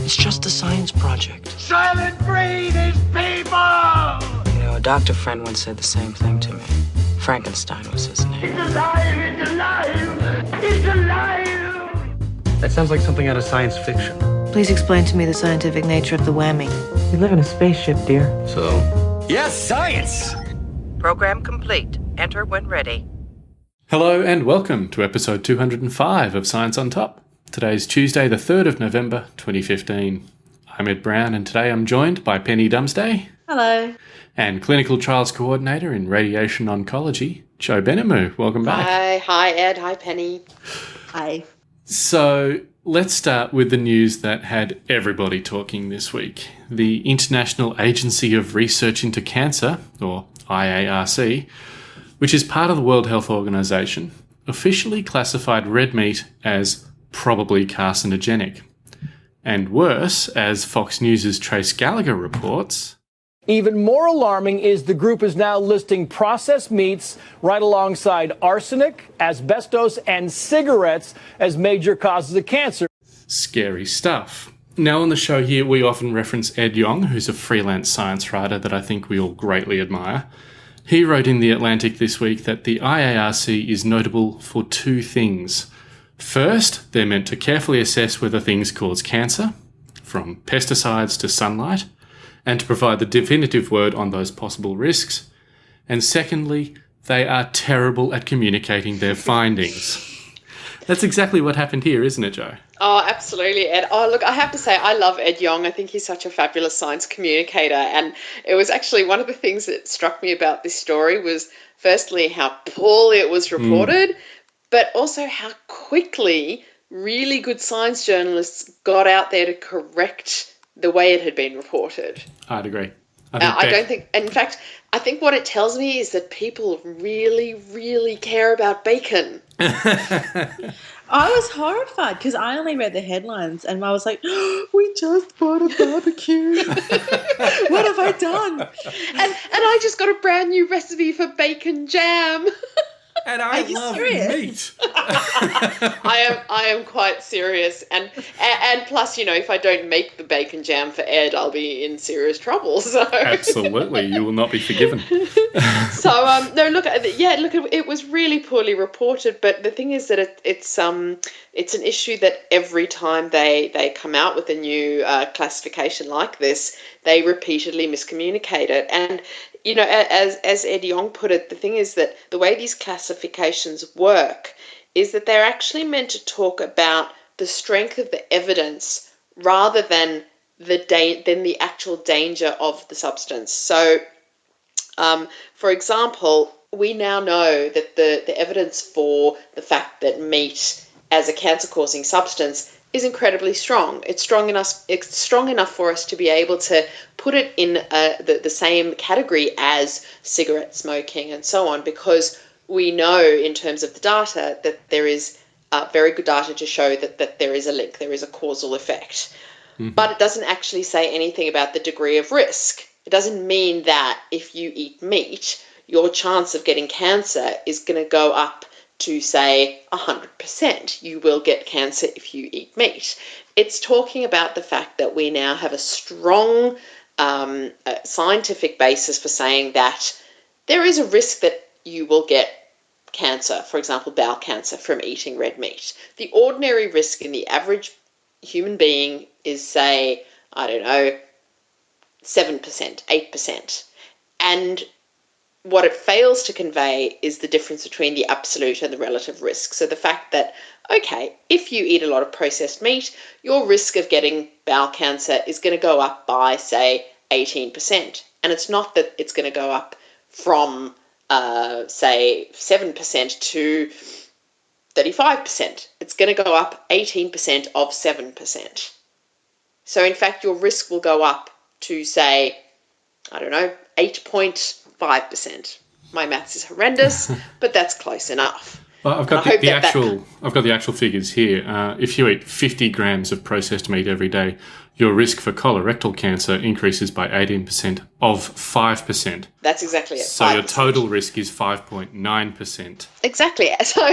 It's just a science project. Silent breed is people! You know, a doctor friend once said the same thing to me. Frankenstein was his name. It's alive! It's alive! It's alive! That sounds like something out of science fiction. Please explain to me the scientific nature of the whammy. We live in a spaceship, dear. So? Yes, science! Program complete. Enter when ready. Hello and welcome to episode 205 of Science on Top. Today's Tuesday, the 3rd of November, 2015. I'm Ed Brown and today I'm joined by Penny Dumsday. Hello. And Clinical Trials Coordinator in Radiation Oncology, Jo Benamou. Welcome back. Hi Ed. Hi Penny. Hi. So let's start with the news that had everybody talking this week. The International Agency of Research into Cancer, or IARC, which is part of the World Health Organization, officially classified red meat as probably carcinogenic. And worse, as Fox News' Trace Gallagher reports, even more alarming is the group is now listing processed meats right alongside arsenic, asbestos, and cigarettes as major causes of cancer. Scary stuff. Now on the show here, we often reference Ed Yong, who's a freelance science writer that I think we all greatly admire. He wrote in The Atlantic this week that the IARC is notable for two things. First, they're meant to carefully assess whether things cause cancer, from pesticides to sunlight, and to provide the definitive word on those possible risks. And secondly, they are terrible at communicating their findings. That's exactly what happened here, isn't it, Jo? Oh, absolutely, Ed. Oh, look, I have to say, I love Ed Yong. I think he's such a fabulous science communicator. And it was actually one of the things that struck me about this story was, firstly, how poorly it was reported, but also how quickly really good science journalists got out there to correct the way it had been reported. I'd agree. In fact, I think what it tells me is that people really, really care about bacon. I was horrified because I only read the headlines and I was like, oh, we just bought a barbecue. What have I done? And I just got a brand new recipe for bacon jam. And I love meat. I am quite serious, and plus, you know, if I don't make the bacon jam for Ed, I'll be in serious trouble. So absolutely, you will not be forgiven. So no, look, it was really poorly reported. But the thing is that it's an issue that every time they come out with a new classification like this, they repeatedly miscommunicate it. And you know, as Ed Yong put it, the thing is that the way these classifications work is that they're actually meant to talk about the strength of the evidence rather than the actual danger of the substance. So, for example, we now know that the evidence for the fact that meat as a cancer-causing substance is incredibly strong. It's strong enough for us to be able to put it in the same category as cigarette smoking and so on, because we know in terms of the data that there is very good data to show that there is a link, there is a causal effect. Mm-hmm. But it doesn't actually say anything about the degree of risk. It doesn't mean that if you eat meat, your chance of getting cancer is going to go up to say 100%. You will get cancer if you eat meat. It's talking about the fact that we now have a strong scientific basis for saying that there is a risk that you will get cancer, for example, bowel cancer, from eating red meat. The ordinary risk in the average human being is, say, 7%, 8%. And what it fails to convey is the difference between the absolute and the relative risk. So the fact that, okay, if you eat a lot of processed meat, your risk of getting bowel cancer is going to go up by, say, 18%. And it's not that it's going to go up from, say, 7% to 35%. It's going to go up 18% of 7%. So, in fact, your risk will go up to, say, 8.5%. My maths is horrendous, but that's close enough. Well, I've got the actual figures here. If you eat 50 grams of processed meat every day, your risk for colorectal cancer increases by 18% of 5%. That's exactly it. So 5%. your total risk is 5.9%. Exactly. So,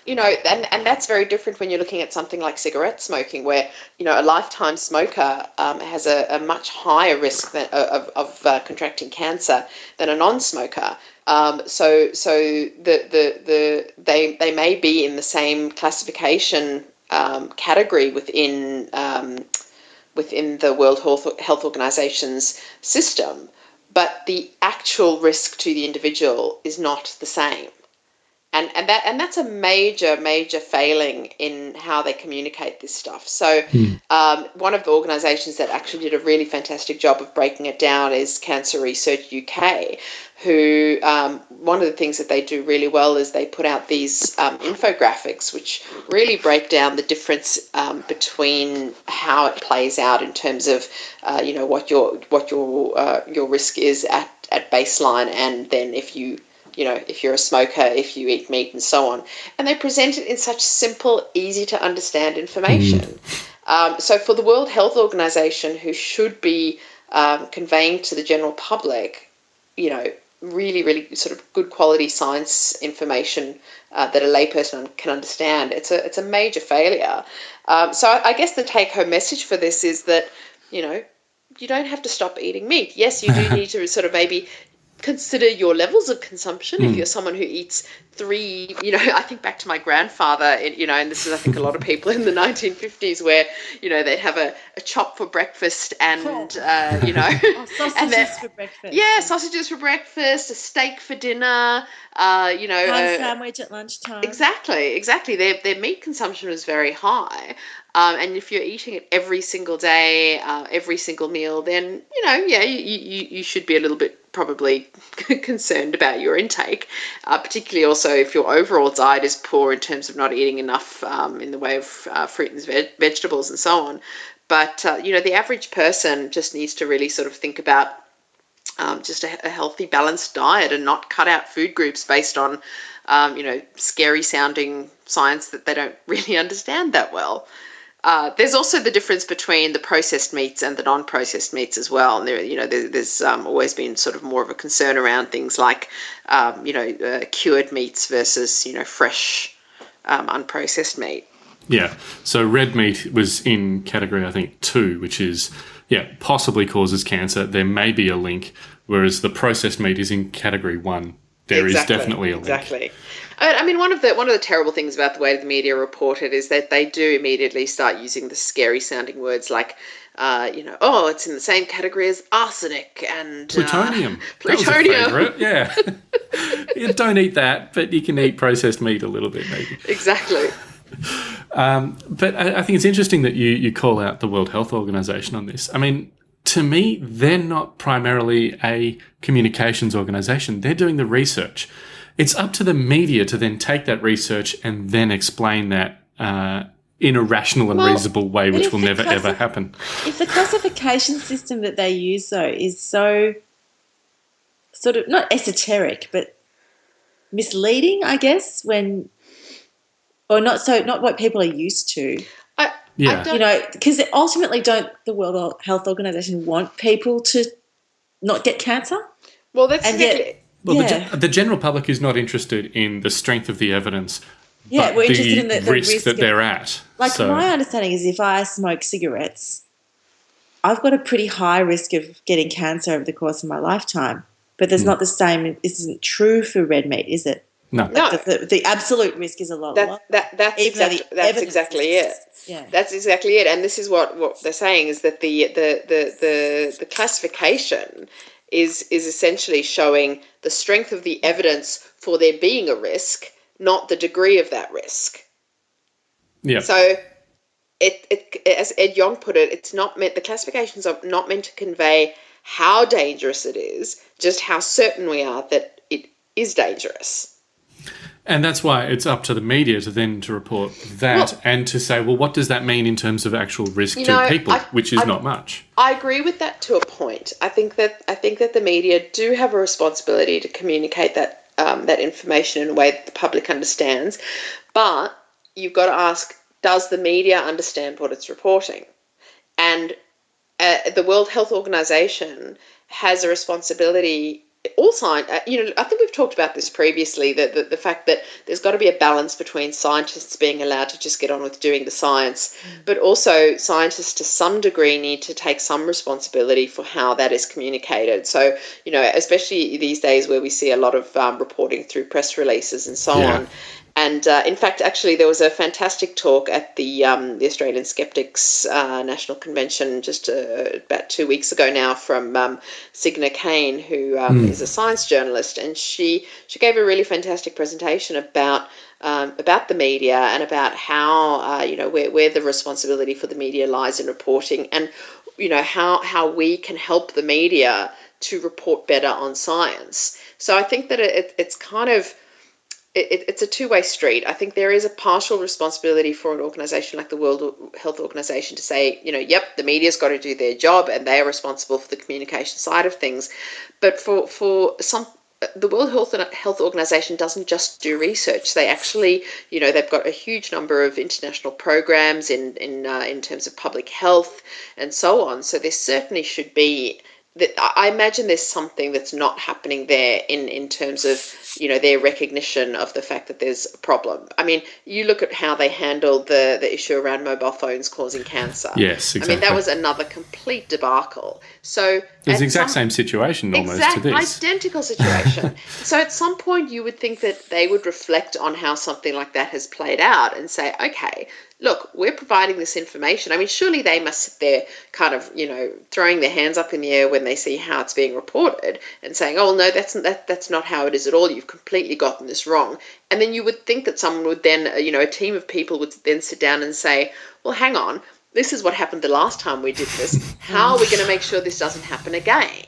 and that's very different when you're looking at something like cigarette smoking, where, a lifetime smoker has a much higher risk of contracting cancer than a non-smoker. So they may be in the same classification category within the World Health Organization's system, but the actual risk to the individual is not the same. And that's a major failing in how they communicate this stuff. So one of the organisations that actually did a really fantastic job of breaking it down is Cancer Research UK, who one of the things that they do really well is they put out these infographics which really break down the difference between how it plays out in terms of what your risk is at baseline, and then if you're a smoker, if you eat meat, and so on. And they present it in such simple, easy to understand information. So for the World Health Organization, who should be conveying to the general public, really sort of good quality science information that a layperson can understand, it's a major failure. So I guess the take-home message for this is that, you don't have to stop eating meat. Yes, you do need to sort of maybe consider your levels of consumption. If you're someone who eats 3, I think back to my grandfather, and this is, I think, a lot of people in the 1950s where, they'd have a chop for breakfast and, sausages for breakfast. Yeah, sausages for breakfast, a steak for dinner, Ham sandwich at lunchtime. Exactly. Their meat consumption was very high. And if you're eating it every single day, every single meal, then, you should be a little bit probably concerned about your intake, particularly also if your overall diet is poor in terms of not eating enough in the way of fruit and vegetables and so on. But, the average person just needs to really sort of think about just a healthy, balanced diet and not cut out food groups based on, scary sounding science that they don't really understand that well. There's also the difference between the processed meats and the non-processed meats as well. And there's always been sort of more of a concern around things like, cured meats versus, fresh, unprocessed meat. Yeah. So red meat was in category, I think, 2, which is, possibly causes cancer. There may be a link, whereas the processed meat is in category 1. There is definitely a link. Exactly. I mean, one of the terrible things about the way the media report it is that they do immediately start using the scary sounding words like, it's in the same category as arsenic and plutonium. Plutonium. That was a favourite, yeah. Don't eat that, but you can eat processed meat a little bit, maybe. Exactly. But I think it's interesting that you call out the World Health Organization on this. I mean, to me, they're not primarily a communications organization. They're doing the research. It's up to the media to then take that research and then explain that in a rational and reasonable way, which will never, ever happen. If the classification system that they use, though, is so sort of not esoteric, but misleading, I guess, not what people are used to. Because ultimately, don't the World Health Organization want people to not get cancer? Well, that's the general public is not interested in the strength of the evidence, but we're interested in the risk that they're at. My understanding is if I smoke cigarettes, I've got a pretty high risk of getting cancer over the course of my lifetime. But there's not the same. It isn't true for red meat, is it? No. The absolute risk is a lot lower. That's exactly it. Yeah. That's exactly it. And this is what they're saying is that the classification is essentially showing the strength of the evidence for there being a risk, not the degree of that risk. Yeah. So it as Ed Yong put it, it's not meant, the classifications are not meant to convey how dangerous it is, just how certain we are that it is dangerous. And that's why it's up to the media to report that and to say, well, what does that mean in terms of actual risk to people, which is not much. I agree with that to a point. I think that the media do have a responsibility to communicate that that information in a way that the public understands. But you've got to ask, does the media understand what it's reporting? And the World Health Organization has a responsibility. All science, I think we've talked about this previously, the fact that there's got to be a balance between scientists being allowed to just get on with doing the science, but also scientists to some degree need to take some responsibility for how that is communicated. So, especially these days where we see a lot of reporting through press releases and so on. And in fact, actually, there was a fantastic talk at the Australian Skeptics National Convention just about 2 weeks ago now from Signa Kane, who is a science journalist, and she gave a really fantastic presentation about the media and about how where the responsibility for the media lies in reporting, and how we can help the media to report better on science. So I think that it's kind of it's a two-way street. I think there is a partial responsibility for an organisation like the World Health Organization to say, yep, the media's got to do their job and they are responsible for the communication side of things. But for some, the World Health Organization doesn't just do research. They actually, they've got a huge number of international programs in terms of public health and so on. So there certainly should be. I imagine there's something that's not happening there in terms of, their recognition of the fact that there's a problem. I mean, you look at how they handled the issue around mobile phones causing cancer. Yes, exactly. I mean, that was another complete debacle. So it's the exact same situation almost to this. Identical situation. So at some point you would think that they would reflect on how something like that has played out and say, okay, look, we're providing this information. I mean, surely they must sit there kind of, throwing their hands up in the air when they see how it's being reported and saying, oh, no, that's not how it is at all. You've completely gotten this wrong. And then you would think that someone would then, a team of people would then sit down and say, well, hang on, this is what happened the last time we did this. How are we going to make sure this doesn't happen again?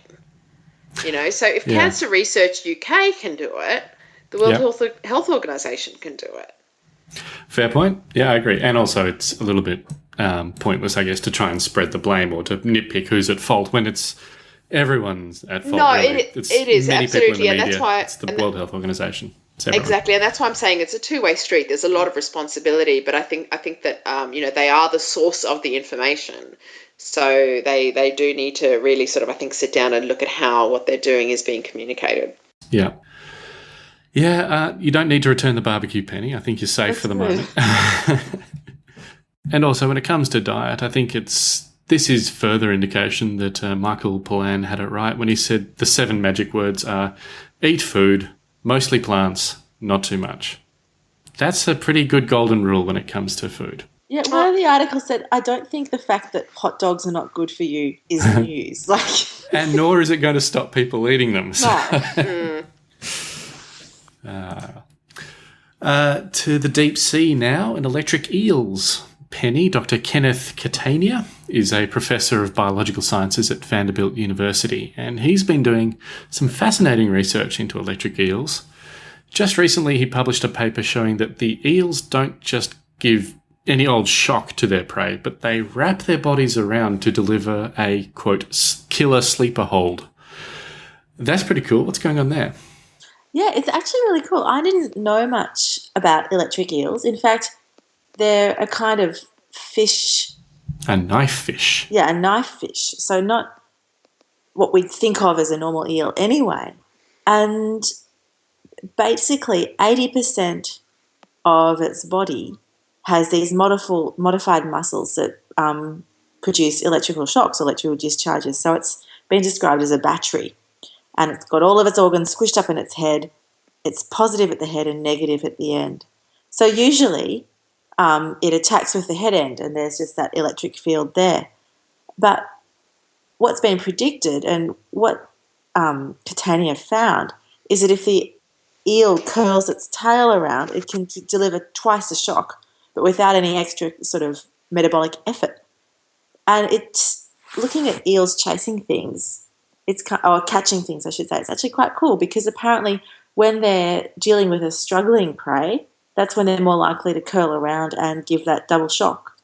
So if Cancer Research UK can do it, the World Health Organization can do it. Fair point. Yeah, I agree. And also it's a little bit pointless, I guess, to try and spread the blame or to nitpick who's at fault when it's everyone's at fault. No, really. it is many absolutely, people in the and media. that's why it's the World Health Organization. Exactly, and that's why I'm saying it's a two-way street. There's a lot of responsibility, but I think that they are the source of the information, so they do need to really sort of, I think, sit down and look at how what they're doing is being communicated. Yeah. Yeah, you don't need to return the barbecue, Penny. I think you're safe for the moment. And also, when it comes to diet, I think this is further indication that Michael Pollan had it right when he said the 7 magic words are eat food, mostly plants, not too much. That's a pretty good golden rule when it comes to food. Yeah, one of the articles said, I don't think the fact that hot dogs are not good for you is news. And nor is it going to stop people eating them. No. To the deep sea now and electric eels. Penny, Dr. Kenneth Catania, is a professor of biological sciences at Vanderbilt University, and he's been doing some fascinating research into electric eels. Just recently, he published a paper showing that the eels don't just give any old shock to their prey, but they wrap their bodies around to deliver a, quote, killer sleeper hold. That's pretty cool. What's going on there? Yeah, it's actually really cool. I didn't know much about electric eels. In fact, they're a kind of fish. A knife fish. Yeah, a knife fish. So not what we'd think of as a normal eel anyway. And basically 80% of its body has these modified muscles that produce electrical shocks, electrical discharges. So it's been described as a battery. And it's got all of its organs squished up in its head. It's positive at the head and negative at the end. So usually it attacks with the head end and there's just that electric field there. But what's been predicted and what Catania found is that if the eel curls its tail around, it can deliver twice the shock, but without any extra sort of metabolic effort. And it's looking at eels chasing things. Or catching things, I should say. It's actually quite cool because apparently when they're dealing with a struggling prey, that's when they're more likely to curl around and give that double shock.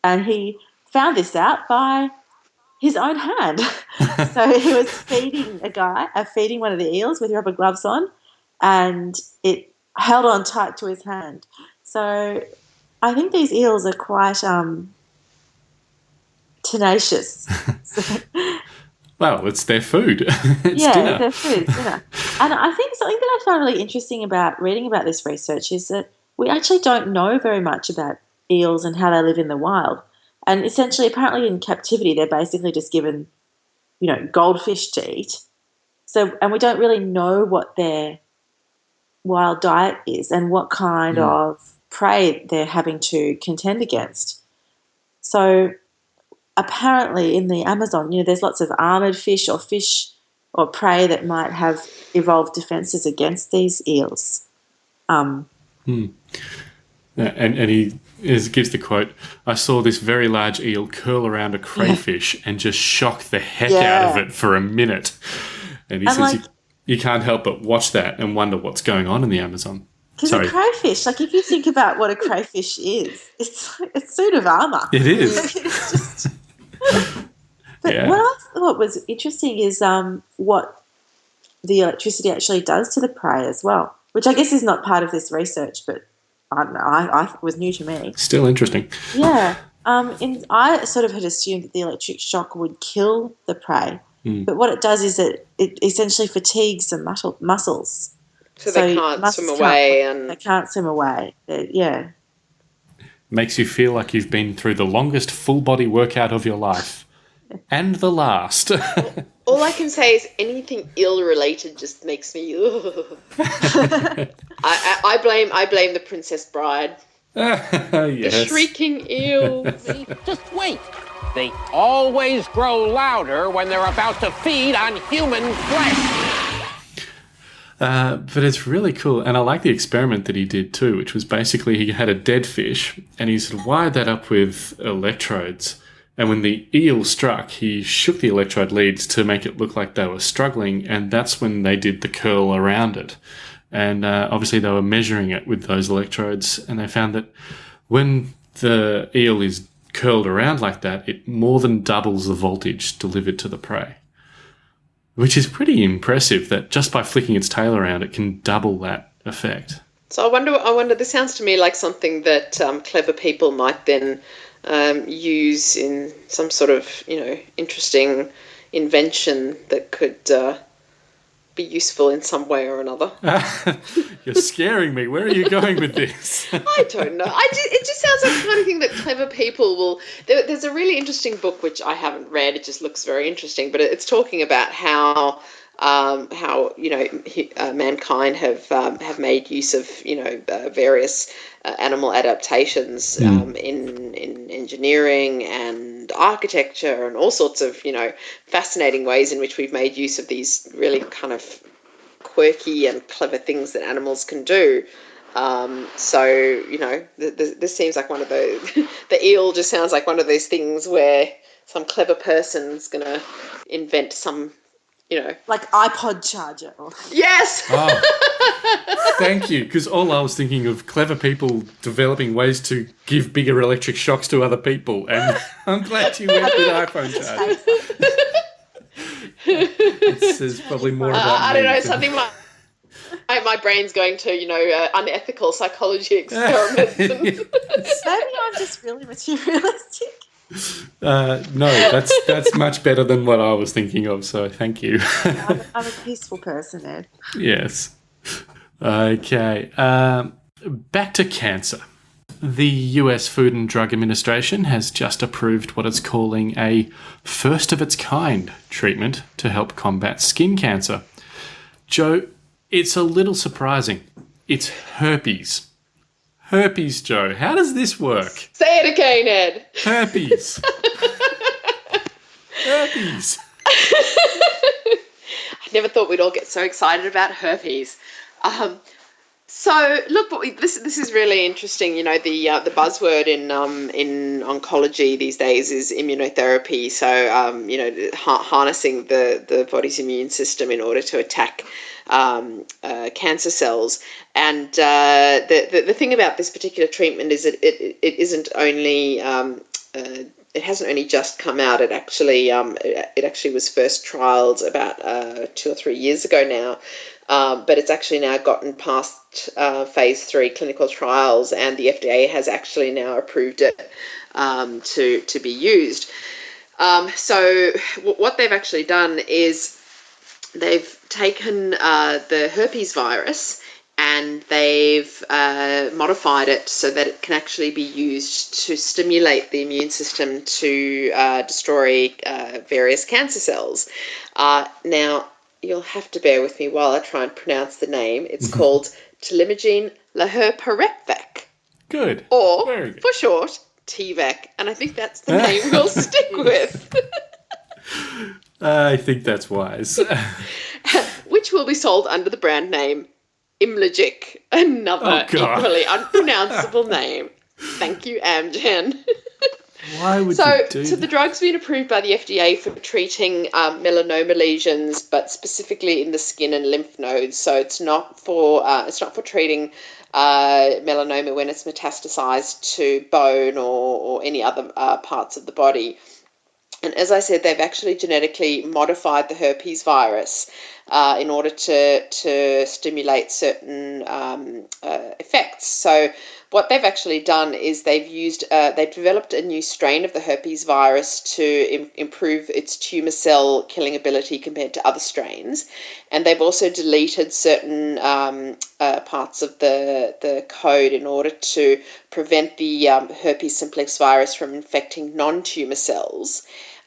And he found this out by his own hand. So he was feeding one of the eels with rubber gloves on, and it held on tight to his hand. So I think these eels are quite tenacious. Well, it's their food. It's dinner. Their food, dinner. And I think something that I found really interesting about reading about this research is that we actually don't know very much about eels and how they live in the wild. And essentially, apparently in captivity, they're basically just given, goldfish to eat. So, and we don't really know what their wild diet is and what kind of prey they're having to contend against. So apparently in the Amazon, there's lots of armored fish or prey that might have evolved defenses against these eels. And he gives the quote, "I saw this very large eel curl around a crayfish and just shock the heck out of it for a minute." And he says you can't help but watch that and wonder what's going on in the Amazon. Because a crayfish, if you think about what a crayfish is, it's a suit of armour. It is. It's just... But what I thought was interesting is what the electricity actually does to the prey as well, which I guess is not part of this research, but I don't know, I was new to me. Still interesting. Yeah. I sort of had assumed that the electric shock would kill the prey, but what it does is it essentially fatigues the muscles. So they can't swim away. They can't swim away. Yeah. Makes you feel like you've been through the longest full-body workout of your life. And the last. All I can say is anything eel-related just makes me... I blame the Princess Bride. Yes. The shrieking eels. Just wait. They always grow louder when they're about to feed on human flesh. But it's really cool. And I like the experiment that he did too, which was basically he had a dead fish and he sort of wired that up with electrodes. And when the eel struck, he shook the electrode leads to make it look like they were struggling. And that's when they did the curl around it. And obviously they were measuring it with those electrodes. And they found that when the eel is curled around like that, it more than doubles the voltage delivered to the prey. Which is pretty impressive that just by flicking its tail around, it can double that effect. So I wonder, this sounds to me like something that clever people might then use in some sort of, interesting invention that could be useful in some way or another. You're scaring me. Where are you going with this? I don't know. It just sounds like the kind of thing that clever people will... There's a really interesting book which I haven't read. It just looks very interesting, but it's talking about how mankind have made use of various animal adaptations in engineering and architecture and all sorts of fascinating ways in which we've made use of these really kind of quirky and clever things that animals can do. This seems like one of those. The eel just sounds like one of those things where some clever person's gonna invent some. Like iPod charger. Yes! Oh, thank you, because all I was thinking of clever people developing ways to give bigger electric shocks to other people, and I'm glad you went with iPhone charger. This is probably more about I don't know, something my brain's going to, unethical psychology experiments. Maybe I'm just really materialistic. No, that's much better than what I was thinking of, so thank you. I'm a peaceful person, Ed. Yes. Okay. Back to cancer. The US Food and Drug Administration has just approved what it's calling a first-of-its-kind treatment to help combat skin cancer. Joe, it's a little surprising. It's herpes. Herpes, Joe. How does this work? Say it again, Ed. Herpes. Herpes. I never thought we'd all get so excited about herpes. So look, this is really interesting. The buzzword in oncology these days is immunotherapy. So harnessing the body's immune system in order to attack cancer cells. And the thing about this particular treatment is that it isn't only it hasn't only just come out. It actually was first trialled about 2 or 3 years ago now. But it's actually now gotten past phase 3 clinical trials, and the FDA has actually now approved it to be used. So what they've actually done is they've taken the herpes virus and they've modified it so that it can actually be used to stimulate the immune system to destroy various cancer cells. Now, you'll have to bear with me while I try and pronounce the name. It's called Telimagene laherparepvec. Good. Or, Very good. for short, TVEC. And I think that's the name we'll stick with. I think that's wise. Which will be sold under the brand name Imlogic, another equally unpronounceable name. Thank you, Amgen. Why would you do So the drug's been approved by the FDA for treating melanoma lesions, but specifically in the skin and lymph nodes. So it's not for treating melanoma when it's metastasized to bone or any other parts of the body. And as I said, they've actually genetically modified the herpes virus in order to stimulate certain effects. So what they've actually done is they've developed a new strain of the herpes virus to improve its tumor cell killing ability compared to other strains. And they've also deleted certain parts of the code in order to prevent the herpes simplex virus from infecting non-tumor cells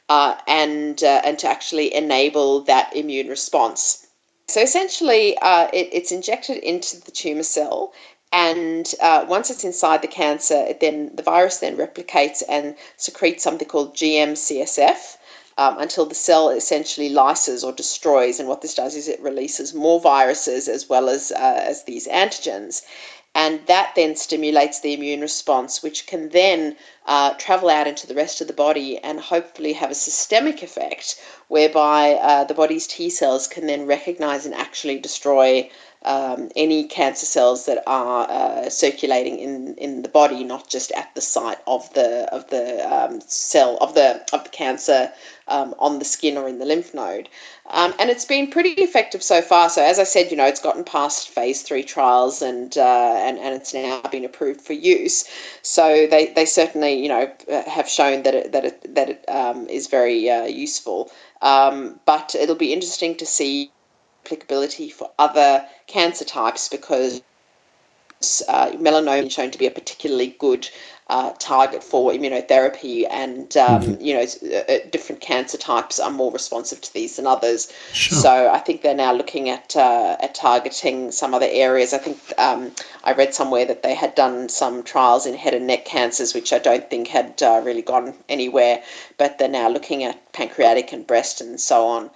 and to actually enable that immune response. So essentially, it's injected into the tumor cell, and once it's inside the cancer, the virus then replicates and secretes something called GM-CSF until the cell essentially lyses or destroys. And what this does is it releases more viruses as well as these antigens. And that then stimulates the immune response, which can then travel out into the rest of the body and hopefully have a systemic effect whereby the body's T cells can then recognize and actually destroy any cancer cells that are circulating in the body, not just at the site of the cancer on the skin or in the lymph node. And it's been pretty effective so far. So as I said, it's gotten past phase 3 trials and it's now been approved for use. So they certainly have shown that it is very useful. But it'll be interesting to see applicability for other cancer types because melanoma is shown to be a particularly good target for immunotherapy, and different cancer types are more responsive to these than others. Sure. So I think they're now looking at targeting some other areas. I think I read somewhere that they had done some trials in head and neck cancers, which I don't think had really gone anywhere, but they're now looking at pancreatic and breast and so on.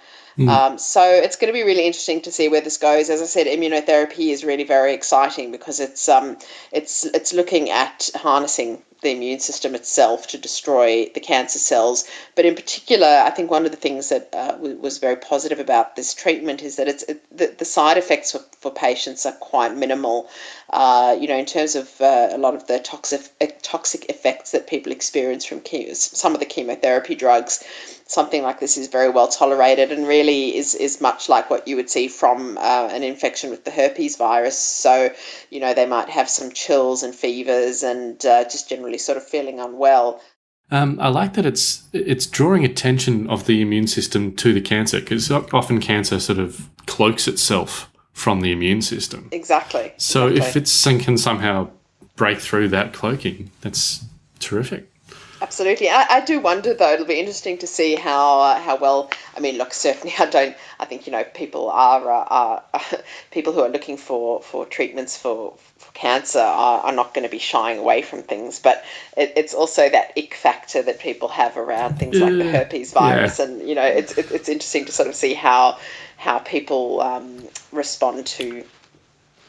So it's going to be really interesting to see where this goes. As I said, immunotherapy is really very exciting because it's looking at harnessing the immune system itself to destroy the cancer cells. But in particular, I think one of the things that was very positive about this treatment is that the side effects for patients are quite minimal. In terms of a lot of the toxic effects that people experience from some of the chemotherapy drugs, something like this is very well tolerated and really is much like what you would see from an infection with the herpes virus. So, they might have some chills and fevers and just generally sort of feeling unwell. I like that it's drawing attention of the immune system to the cancer, because often cancer sort of cloaks itself from the immune system. Exactly. So if it can somehow break through that cloaking, that's terrific. Absolutely. I do wonder, though, it'll be interesting to see how well. I mean, look, certainly I think people are people who are looking for treatments for cancer are not going to be shying away from things, but it's also that ick factor that people have around things like the herpes virus, and it's interesting to sort of see how people respond to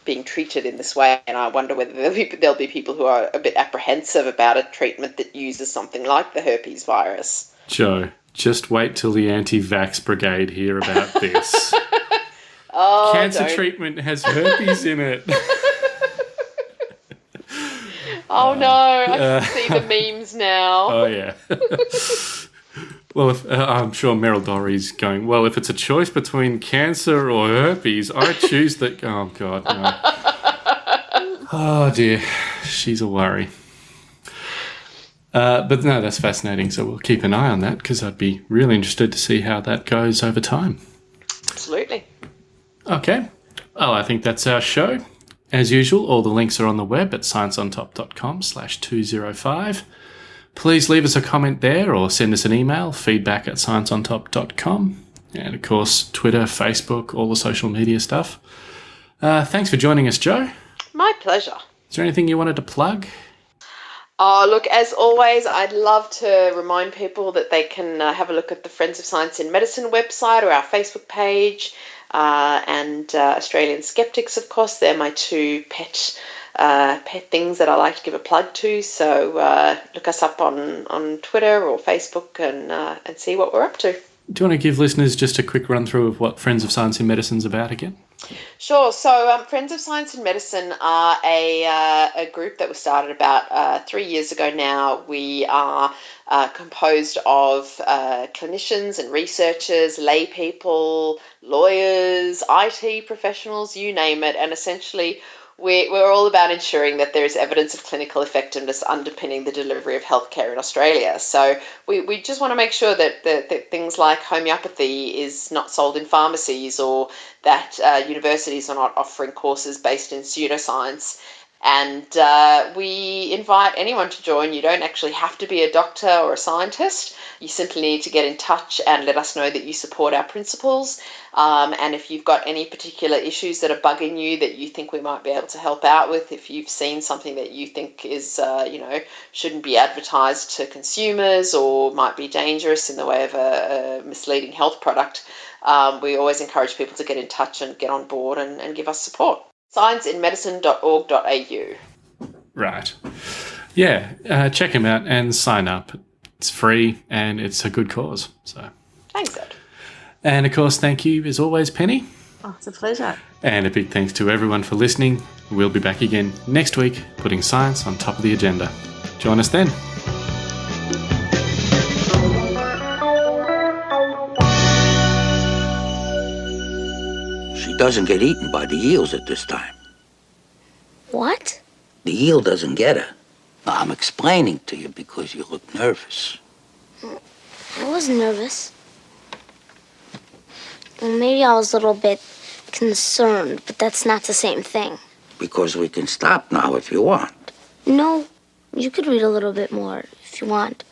being treated in this way, and I wonder whether there'll be people who are a bit apprehensive about a treatment that uses something like the herpes virus. Joe, just wait till the anti-vax brigade hear about this. Cancer treatment has herpes in it. Oh no, I can see the memes now. Oh yeah. Well, I'm sure Meryl Dorry's going, well, if it's a choice between cancer or herpes, I choose that. Oh, God, no. Oh, dear. She's a worry. But no, that's fascinating. So we'll keep an eye on that because I'd be really interested to see how that goes over time. Absolutely. Okay. Well, I think that's our show. As usual, all the links are on the web at scienceontop.com/205. Please leave us a comment there or send us an email, feedback@scienceontop.com. And of course, Twitter, Facebook, all the social media stuff. Thanks for joining us, Jo. My pleasure. Is there anything you wanted to plug? Oh, look, as always, I'd love to remind people that they can have a look at the Friends of Science in Medicine website or our Facebook page, and Australian Skeptics, of course. They're my two pet things that I like to give a plug to. So look us up on Twitter or Facebook and see what we're up to. Do you want to give listeners just a quick run through of what Friends of Science in Medicine's about again? Sure. So Friends of Science in Medicine are a group that was started about 3 years ago now. We are composed of clinicians and researchers, lay people, lawyers, IT professionals, you name it, and essentially we're all about ensuring that there is evidence of clinical effectiveness underpinning the delivery of healthcare in Australia. So we just want to make sure that things like homeopathy is not sold in pharmacies, or that universities are not offering courses based in pseudoscience. And we invite anyone to join. You don't actually have to be a doctor or a scientist. You simply need to get in touch and let us know that you support our principles. And if you've got any particular issues that are bugging you that you think we might be able to help out with, if you've seen something that you think is, shouldn't be advertised to consumers or might be dangerous in the way of a misleading health product, we always encourage people to get in touch and get on board and give us support. scienceinmedicine.org.au. Right. Yeah, check him out and sign up. It's free and it's a good cause. So thanks, Ed. And of course, thank you as always, Penny. Oh, it's a pleasure. And a big thanks to everyone for listening. We'll be back again next week, putting science on top of the agenda. Join us then. She doesn't get eaten by the eels at this time. What? The eel doesn't get her. Now, I'm explaining to you because you look nervous. I wasn't nervous. Well, maybe I was a little bit concerned, but that's not the same thing. Because we can stop now if you want. No, you could read a little bit more if you want.